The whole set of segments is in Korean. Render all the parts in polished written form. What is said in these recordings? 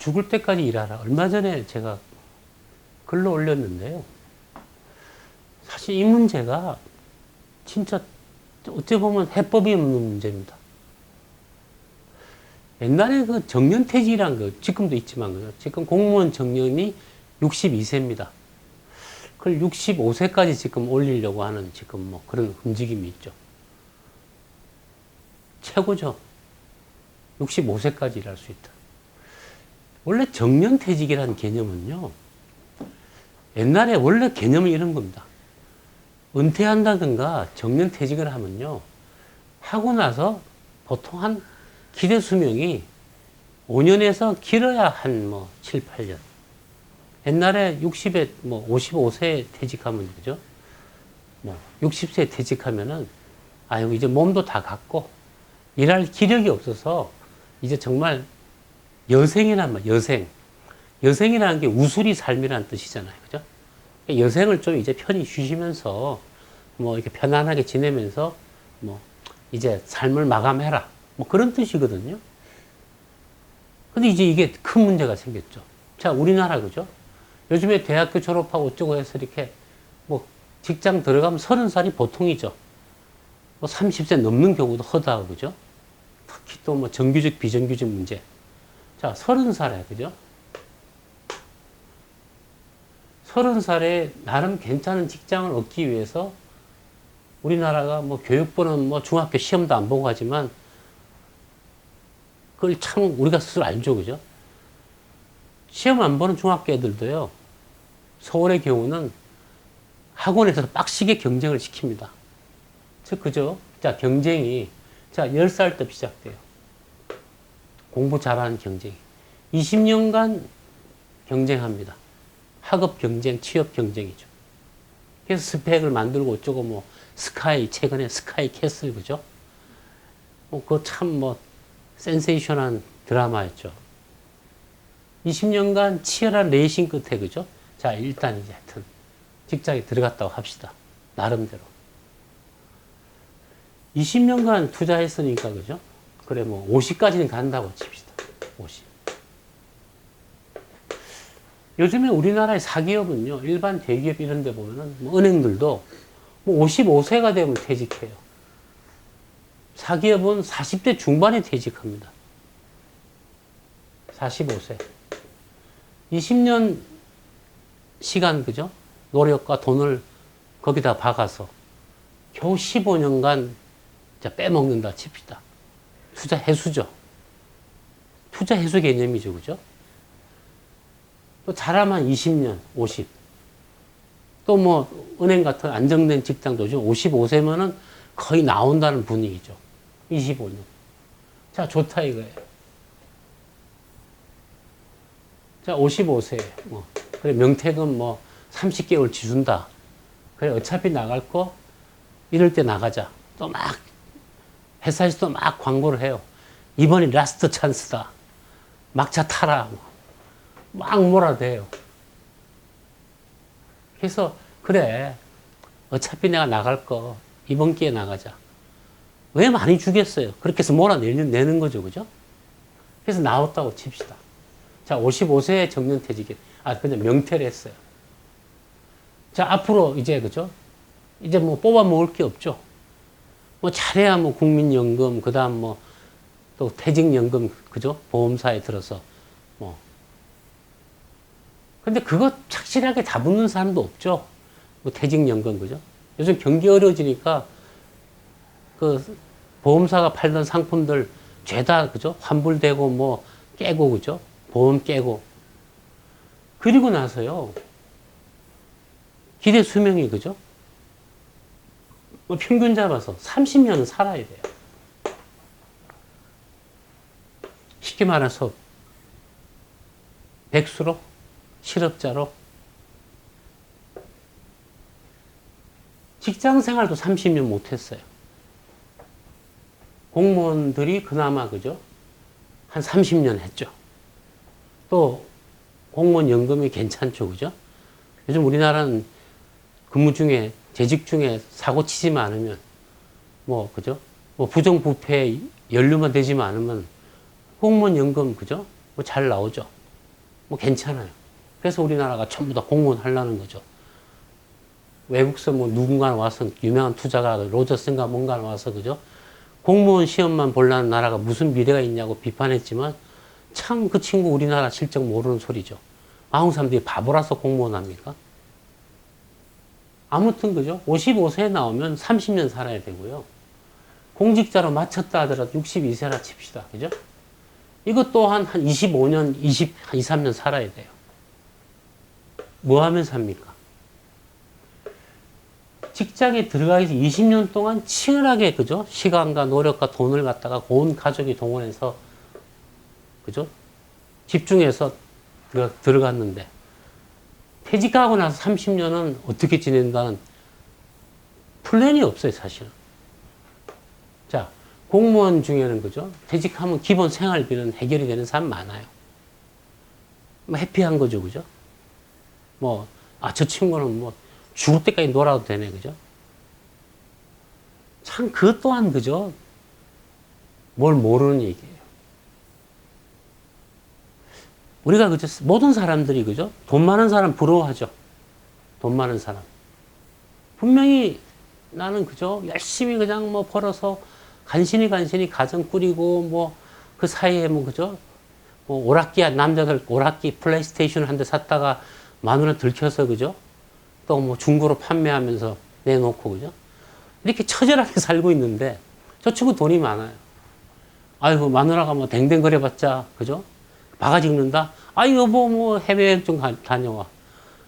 죽을 때까지 일하라. 얼마 전에 제가 글로 올렸는데요. 사실 이 문제가 진짜 어찌 보면 해법이 없는 문제입니다. 옛날에 그 정년퇴직이란 거 지금도 있지만 지금 공무원 정년이 62세입니다. 그걸 65세까지 지금 올리려고 하는 지금 뭐 그런 움직임이 있죠. 최고죠. 65세까지 일할 수 있다. 원래 정년퇴직이라는 개념은요, 옛날에 원래 개념이 이런 겁니다. 은퇴한다든가 정년퇴직을 하면요, 하고 나서 보통 한 기대 수명이 5년에서 길어야 한 뭐 7, 8년. 옛날에 60에 뭐 55세에 퇴직하면 그죠? 뭐 60세에 퇴직하면은 아유 이제 몸도 다 갔고 일할 기력이 없어서 이제 정말 여생이란 말, 여생. 여생이라는 게 우수리 삶이라는 뜻이잖아요. 그죠? 여생을 좀 이제 편히 쉬시면서 뭐 이렇게 편안하게 지내면서 뭐 이제 삶을 마감해라. 뭐 그런 뜻이거든요. 근데 이제 이게 큰 문제가 생겼죠. 자, 우리나라 그죠? 요즘에 대학교 졸업하고 어쩌고 해서 이렇게 뭐 직장 들어가면 30살이 보통이죠. 뭐 30세 넘는 경우도 허다하고 그죠? 특히 또 뭐 정규직, 비정규직 문제. 자, 30살에 그죠? 30살에 나름 괜찮은 직장을 얻기 위해서 우리나라가 뭐 교육부는 뭐 중학교 시험도 안 보고 하지만 그걸 참 우리가 스스로 알죠. 그죠? 시험 안 보는 중학교 애들도요, 서울의 경우는 학원에서 빡시게 경쟁을 시킵니다. 즉, 그죠? 자, 경쟁이, 자, 10살 때 시작돼요. 공부 잘하는 경쟁이. 20년간 경쟁합니다. 학업 경쟁, 취업 경쟁이죠. 그래서 스펙을 만들고 어쩌고 뭐, 스카이, 최근에 스카이 캐슬, 그죠? 그거 참 뭐, 센세이션한 드라마였죠. 20년간 치열한 레이싱 끝에, 그죠? 자, 일단 이제 하여튼, 직장에 들어갔다고 합시다. 나름대로. 20년간 투자했으니까, 그죠? 그래, 뭐, 50까지는 간다고 칩시다. 50. 요즘에 우리나라의 사기업은요, 일반 대기업 이런 데 보면은, 뭐 은행들도 뭐 55세가 되면 퇴직해요. 사기업은 40대 중반에 퇴직합니다. 45세. 20년 시간, 그죠? 노력과 돈을 거기다 박아서 겨우 15년간 빼먹는다 칩시다. 투자 해수죠. 투자 해수 개념이죠. 그죠? 또 잘하면 20년, 50. 또 뭐, 은행 같은 안정된 직장도 좀 55세면은 거의 나온다는 분위기죠. 25년. 자, 좋다 이거예요. 자, 55세. 뭐, 그래, 명퇴금 뭐, 30개월 지준다. 그래, 어차피 나갈 거, 이럴 때 나가자. 또 막, 회사에서도 막 광고를 해요. 이번이 라스트 찬스다. 막차 타라. 막 몰아대요. 그래서, 그래, 어차피 내가 나갈 거, 이번 기회에 나가자. 왜 많이 주겠어요? 그렇게 해서 몰아내는 거죠. 그죠? 그래서 나왔다고 칩시다. 자, 55세에 정년퇴직이, 그냥 명퇴를 했어요. 자, 앞으로 이제, 그죠? 이제 뭐 뽑아 먹을 게 없죠. 뭐 잘해야 뭐 국민연금, 그 다음 뭐 또 퇴직연금, 그죠? 보험사에 들어서 뭐. 근데 그거 착실하게 다 붙는 사람도 없죠. 뭐 퇴직연금, 그죠? 요즘 경기 어려워지니까 그 보험사가 팔던 상품들 죄다, 그죠? 환불되고 뭐 깨고, 그죠? 보험 깨고. 그리고 나서요, 기대 수명이, 그죠? 뭐 평균 잡아서 30년은 살아야 돼요. 쉽게 말해서 백수로, 실업자로. 직장 생활도 30년 못했어요. 공무원들이 그나마, 그죠? 한 30년 했죠. 또 공무원 연금이 괜찮죠. 그죠? 요즘 우리나라는 근무 중에, 재직 중에 사고 치지만 않으면, 뭐, 그죠? 뭐 부정부패 연루만 되지만 않으면 공무원 연금, 그죠? 뭐 잘 나오죠. 뭐 괜찮아요. 그래서 우리나라가 전부 다 공무원 하려는 거죠. 외국서 뭐 누군가 와서 유명한 투자가 로저슨가 뭔가 와서 그죠? 공무원 시험만 보려는 나라가 무슨 미래가 있냐고 비판했지만 참 그 친구 우리나라 실적 모르는 소리죠. 한국 사람들이 바보라서 공무원 합니까? 아무튼 그죠? 55세에 나오면 30년 살아야 되고요. 공직자로 마쳤다 하더라도 62세라 칩시다. 그죠? 이것 또한 한 25년, 23년 살아야 돼요. 뭐 하면 삽니까? 직장에 들어가기 위해서 20년 동안 치열하게, 그죠? 시간과 노력과 돈을 갖다가 온 가족이 동원해서, 그죠? 집중해서 들어갔는데, 퇴직하고 나서 30년은 어떻게 지낸다는 플랜이 없어요, 사실은. 자, 공무원 중에는, 그죠? 퇴직하면 기본 생활비는 해결이 되는 사람 많아요. 뭐, 해피한 거죠, 그죠? 뭐, 저 친구는 뭐, 죽을 때까지 놀아도 되네, 그죠? 참, 그것 또한, 그죠? 뭘 모르는 얘기예요. 우리가, 그죠? 모든 사람들이, 그죠? 돈 많은 사람 부러워하죠. 돈 많은 사람. 분명히 나는, 그죠? 열심히 그냥 뭐 벌어서 간신히 가정 꾸리고, 뭐, 그 사이에 뭐, 그죠? 뭐, 남자들 오락기 플레이스테이션 한 대 샀다가 마누라 들켜서, 그죠? 또 뭐 중고로 판매하면서 내놓고, 그죠? 이렇게 처절하게 살고 있는데, 저 친구 돈이 많아요. 아이고, 마누라가 뭐 댕댕거려 봤자, 그죠? 바가지 긁는다? 아이, 여보, 뭐 해외여행 좀 다녀와.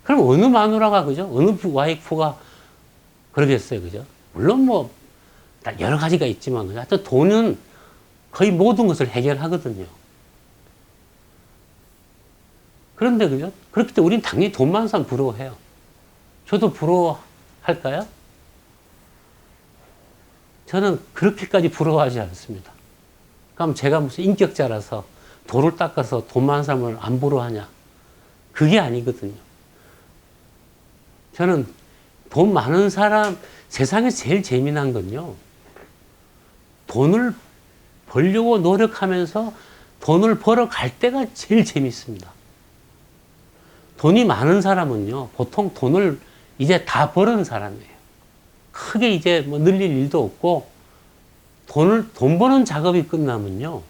그럼 어느 마누라가, 그죠? 어느 와이프가 그러겠어요, 그죠? 물론 뭐, 여러 가지가 있지만, 그죠? 하여튼 돈은 거의 모든 것을 해결하거든요. 그런데, 그죠? 그렇기 때문에 우리는 당연히 돈 많은 사람 부러워해요. 저도 부러워할까요? 저는 그렇게까지 부러워하지 않습니다. 그럼 제가 무슨 인격자라서 돌을 닦아서 돈 많은 사람을 안 부러워하냐? 그게 아니거든요. 저는 돈 많은 사람, 세상에서 제일 재미난 건요. 돈을 벌려고 노력하면서 돈을 벌어갈 때가 제일 재밌습니다. 돈이 많은 사람은요, 보통 돈을 이제 다 버는 사람이에요. 크게 이제 뭐 늘릴 일도 없고, 돈 버는 작업이 끝나면요,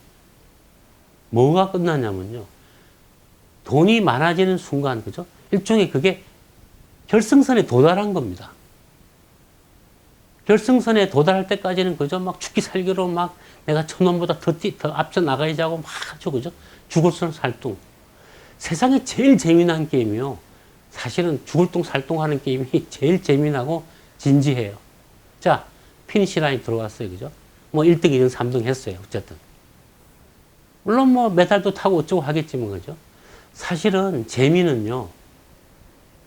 뭐가 끝나냐면요, 돈이 많아지는 순간, 그죠? 일종의 그게 결승선에 도달한 겁니다. 결승선에 도달할 때까지는, 그죠? 막 죽기 살기로 막 내가 저놈보다 더 앞서 나가야지 하고 막 하죠, 그죠? 죽을 수는 살뚱. 세상에 제일 재미난 게임이요. 사실은 죽을 뚱 살뚱하는 게임이 제일 재미나고 진지해요. 자, 피니시 라인 들어왔어요. 그죠? 뭐 1등, 2등, 3등 했어요. 어쨌든. 물론 뭐 메달도 타고 어쩌고 하겠지만, 그죠? 사실은 재미는요,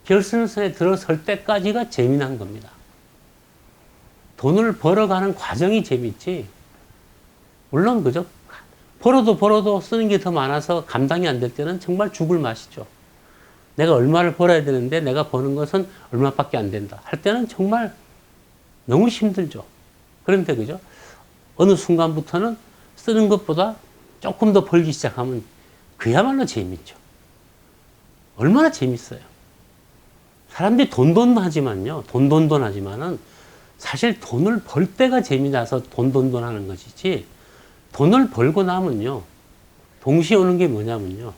결승선에 들어설 때까지가 재미난 겁니다. 돈을 벌어가는 과정이 재밌지. 물론, 그죠? 벌어도 쓰는 게 더 많아서 감당이 안 될 때는 정말 죽을 맛이죠. 내가 얼마를 벌어야 되는데 내가 버는 것은 얼마밖에 안 된다. 할 때는 정말 너무 힘들죠. 그런데, 그죠? 어느 순간부터는 쓰는 것보다 조금 더 벌기 시작하면 그야말로 재밌죠. 얼마나 재밌어요. 사람들이 돈 하지만요. 돈 하지만은 사실 돈을 벌 때가 재미나서 돈 하는 것이지, 돈을 벌고 나면요, 동시에 오는 게 뭐냐면요,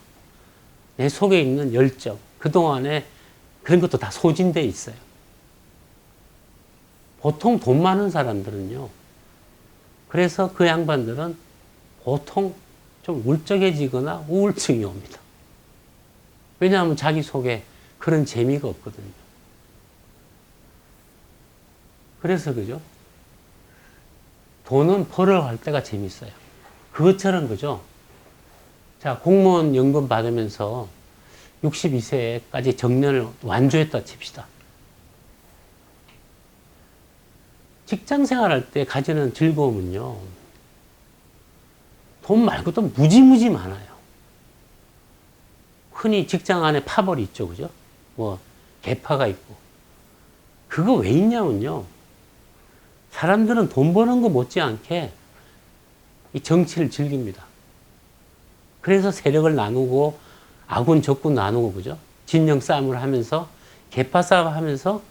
내 속에 있는 열정, 그동안에 그런 것도 다 소진되어 있어요. 보통 돈 많은 사람들은요, 그래서 그 양반들은 보통 좀 울적해지거나 우울증이 옵니다. 왜냐하면 자기 속에 그런 재미가 없거든요. 그래서, 그죠? 돈은 벌어갈 때가 재밌어요. 그것처럼, 그죠? 자, 공무원 연금 받으면서 62세까지 정년을 완주했다 칩시다. 직장 생활할 때 가지는 즐거움은요, 돈 말고도 무지무지 많아요. 흔히 직장 안에 파벌이 있죠, 그죠? 뭐, 계파가 있고. 그거 왜 있냐면요, 사람들은 돈 버는 거 못지않게 이 정치를 즐깁니다. 그래서 세력을 나누고 아군 적군 나누고 그죠? 진영 싸움을 하면서 계파 싸움 하면서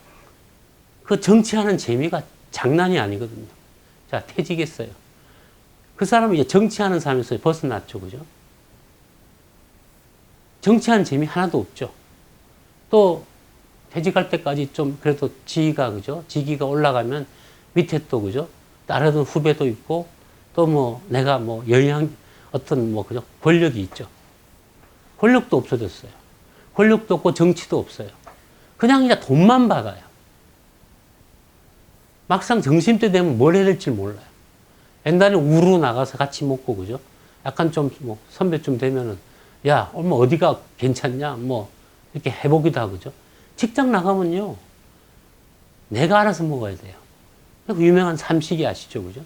그 정치하는 재미가 장난이 아니거든요. 자, 퇴직했어요. 그 사람은 이제 정치하는 삶에서 벗어났죠. 그죠? 정치하는 재미 하나도 없죠. 또 퇴직할 때까지 좀 그래도 지위가 그죠? 직위가 올라가면 밑에 또 그죠? 따르던 후배도 있고 또 뭐 내가 뭐 영향 어떤 뭐 그죠? 권력이 있죠. 권력도 없어졌어요. 권력도 없고 정치도 없어요. 그냥 이제 돈만 받아요. 막상 점심때 되면 뭘 해야 될지 몰라요. 옛날에 우르 나가서 같이 먹고 그죠? 약간 좀 뭐 선배쯤 되면은 야, 얼마 어디가 괜찮냐? 뭐 이렇게 해보기도 하고 그죠? 직장 나가면요. 내가 알아서 먹어야 돼요. 그 유명한 삼식이 아시죠? 그죠?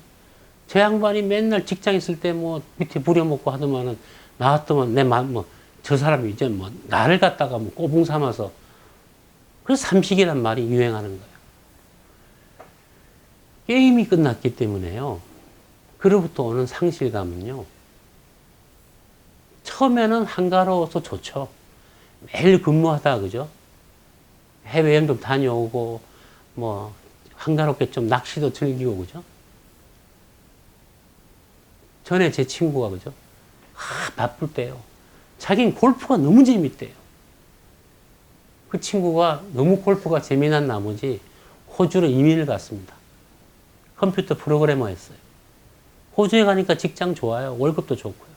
저 양반이 맨날 직장 있을 때 뭐 밑에 부려먹고 하더만은 나왔더만 내 마음 뭐 저 사람이 이제 뭐 나를 갖다가 뭐 꼬붕 삼아서 그래서 삼식이란 말이 유행하는 거예요. 게임이 끝났기 때문에요. 그로부터 오는 상실감은요. 처음에는 한가로워서 좋죠. 매일 근무하다 그죠? 해외여행 좀 다녀오고 뭐 한가롭게 좀 낚시도 즐기고 그죠? 전에 제 친구가 그죠? 바쁠 때요. 자기는 골프가 너무 재밌대요. 그 친구가 너무 골프가 재미난 나머지 호주로 이민을 갔습니다. 컴퓨터 프로그래머 했어요. 호주에 가니까 직장 좋아요. 월급도 좋고요.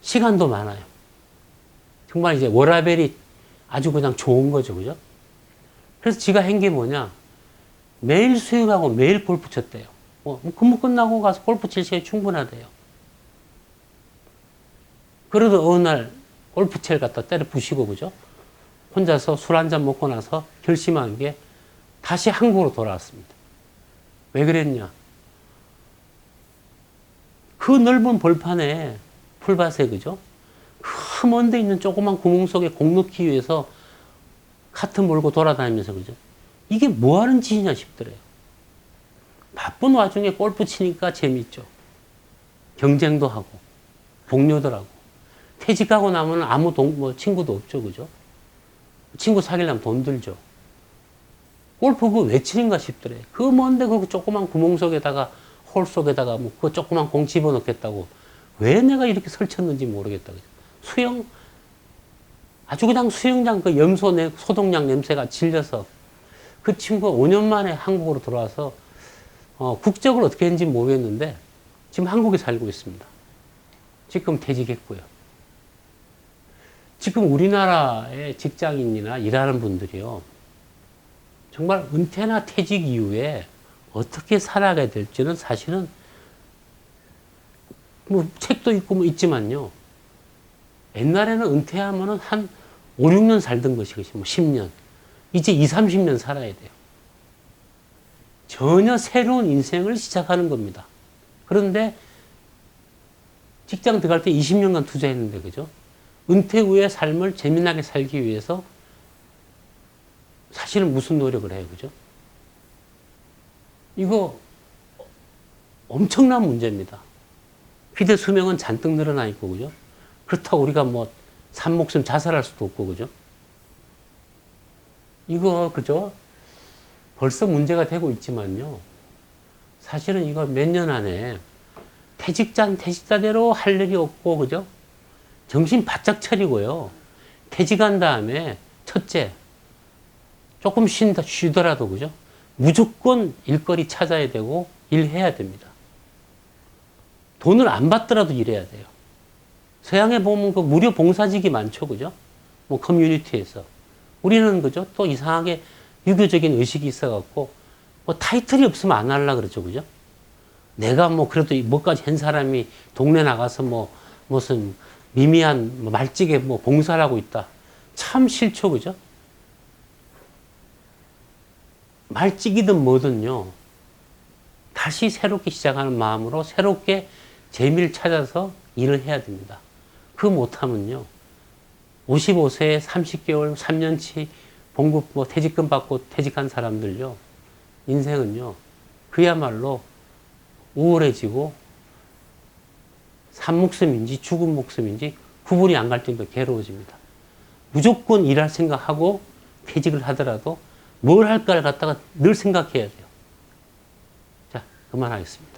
시간도 많아요. 정말 이제 워라밸이 아주 그냥 좋은 거죠. 그죠? 그래서 지가 한 게 뭐냐. 매일 수영하고 매일 골프 쳤대요. 뭐 근무 끝나고 가서 골프 칠 시간이 충분하대요. 그래도 어느 날 골프채를 갖다 때려 부시고 그죠? 혼자서 술 한잔 먹고 나서 결심한 게 다시 한국으로 돌아왔습니다. 왜 그랬냐? 그 넓은 벌판에 풀밭에 그죠? 그 먼 데 있는 조그만 구멍 속에 공 넣기 위해서 카트 몰고 돌아다니면서 그죠? 이게 뭐 하는 짓이냐 싶더래요. 바쁜 와중에 골프 치니까 재밌죠. 경쟁도 하고 동료들하고 퇴직하고 나면 아무 뭐 친구도 없죠. 그죠? 친구 사귀려면 돈 들죠. 골프 그거 왜 치는가 싶더래. 그 뭔데 그 조그만 구멍 속에다가 홀 속에다가 뭐 그 조그만 공 집어넣겠다고 왜 내가 이렇게 설쳤는지 모르겠다. 그죠? 수영 아주 그냥 수영장 그 염소 소독약 냄새가 질려서 그 친구가 5년 만에 한국으로 들어와서 국적을 어떻게 했는지 모르겠는데 지금 한국에 살고 있습니다. 지금 퇴직했고요. 지금 우리나라의 직장인이나 일하는 분들이요. 정말 은퇴나 퇴직 이후에 어떻게 살아가야 될지는 사실은 뭐 책도 있고 뭐 있지만요. 옛날에는 은퇴하면은 한 5, 6년 살던 것이 뭐 10년. 이제 2, 30년 살아야 돼요. 전혀 새로운 인생을 시작하는 겁니다. 그런데 직장 들어갈 때 20년간 투자했는데, 그죠? 은퇴 후의 삶을 재미나게 살기 위해서 사실은 무슨 노력을 해요, 그죠? 이거 엄청난 문제입니다. 휴대 수명은 잔뜩 늘어나 있고, 그죠? 그렇다고 우리가 뭐 산목숨 자살할 수도 없고, 그죠? 이거, 그죠? 벌써 문제가 되고 있지만요. 사실은 이거 몇 년 안에 퇴직자대로 할 일이 없고, 그죠? 정신 바짝 차리고요. 퇴직한 다음에, 첫째, 조금 쉬더라도, 그죠? 무조건 일거리 찾아야 되고, 일해야 됩니다. 돈을 안 받더라도 일해야 돼요. 서양에 보면 그 무료 봉사직이 많죠, 그죠? 뭐 커뮤니티에서. 우리는, 그죠? 또 이상하게 유교적인 의식이 있어갖고, 뭐 타이틀이 없으면 안 하려고 그러죠, 그죠? 내가 뭐 그래도 뭐까지 한 사람이 동네 나가서 뭐 무슨 미미한 말찌개 뭐 봉사를 하고 있다. 참 싫죠, 그죠? 말찌기든 뭐든요. 다시 새롭게 시작하는 마음으로 새롭게 재미를 찾아서 일을 해야 됩니다. 그거 못하면요. 55세에 30개월, 3년치 봉급 뭐 퇴직금 받고 퇴직한 사람들요. 인생은요. 그야말로 우울해지고 산 목숨인지 죽은 목숨인지 구분이 안 갈 정도로 괴로워집니다. 무조건 일할 생각하고 퇴직을 하더라도 뭘 할까를 갖다가 늘 생각해야 돼요. 자, 그만하겠습니다.